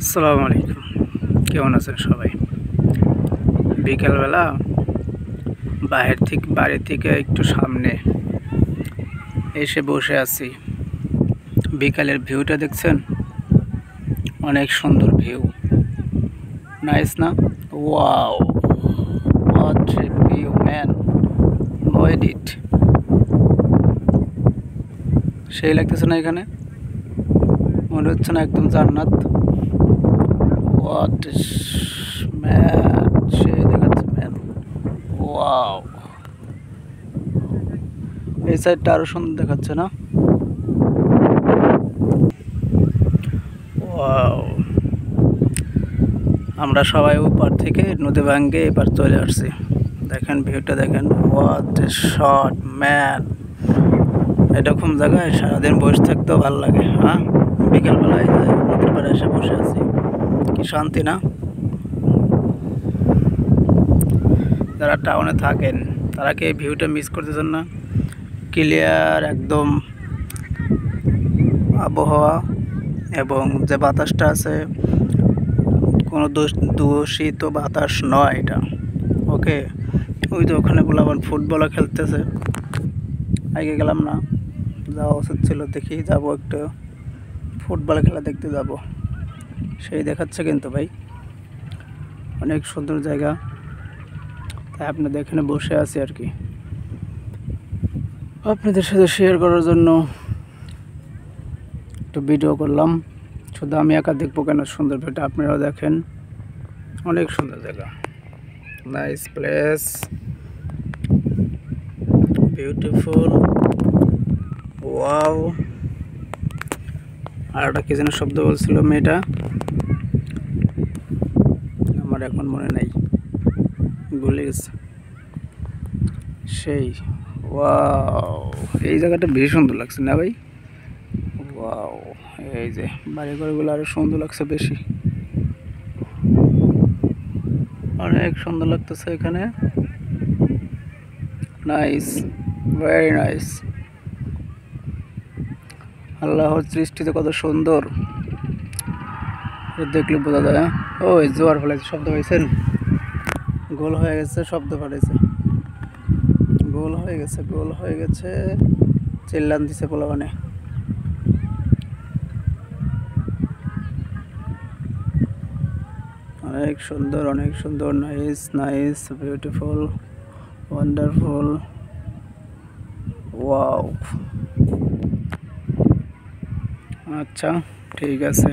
আসসালামু আলাইকুম। কেমন আছেন সবাই? বিকালবেলা বাড়ি থেকে একটু সামনে এসে বসে আছি। বিকালের ভিউটা দেখছেন? অনেক সুন্দর ভিউ। নাইস না? Wow, what a view man, no edit. সেই লাগতেছে না? এখানে মনে হচ্ছে না একদম জান্নাত? হোয়াট ম্যান, সে দেখাচ্ছে ম্যান। ওয়াও, এই সাইডটা আরো সুন্দর দেখাচ্ছে না? ওয়াও, আমরা সবাই ওপার থেকে নদী ভাঙ্গে এবার চলে আসছি। দেখেন ভিউটা, দেখেন। What a shot man. এরকম জায়গায় সারাদিন বসে থাকতেও ভালো লাগে। হ্যাঁ, বিকেলবেলায় নদীর পাড়ে এসে বসে আছি, কি শান্তি না? যারা টাউনে থাকেন তারা কি এই ভিউটা মিস করতেছেন না? ক্লিয়ার একদম আবহাওয়া, এবং যে বাতাসটা আছে কোনো দূষিত বাতাস নয় এটা। ওকে, ওই তো ওখানে আবার ফুটবলও খেলতেছে। আগে গেলাম না, যাওয়া উচিত ছিল। দেখি যাবো, একটু ফুটবল খেলা দেখতে যাব। সেই দেখাচ্ছে কিন্তু ভাই, অনেক সুন্দর জায়গা। তাই আপনাদের এখানে বসে আছি আর কি, আপনাদের সাথে শেয়ার করার জন্য একটু ভিডিও করলাম। শুধু আমি একা দেখবো কেন, সুন্দর ভিউটা আপনারাও দেখেন। অনেক সুন্দর জায়গা, নাইস প্লেস, বিউটিফুল। ওয়াও, আর একটা কি যেন শব্দ বলছিল মেয়েটা, আমার এখন মনে নাই, ভুলে গেছে। সেই ওয়াও, এই জায়গাটা বেশ সুন্দর লাগছে না ভাই? ওয়াও, এই যে বাড়িঘরগুলো আরো সুন্দর লাগছে বেশি, অনেক সুন্দর লাগতেছে এখানে। Nice, very nice. আল্লাহর সৃষ্টিতে কত সুন্দর, দেখলে বোঝা যায়। ওই জোয়ার ফেলেছে, শব্দ পাইছেন? গোল হয়ে গেছে, শব্দ ফাটাইছে। গোল হয়ে গেছে, গোল হয়ে গেছে, চিল্লান দিছে পোলাপানে। অনেক সুন্দর, অনেক সুন্দর। Nice nice, beautiful, wonderful. Wow, আচ্ছা ঠিক আছে।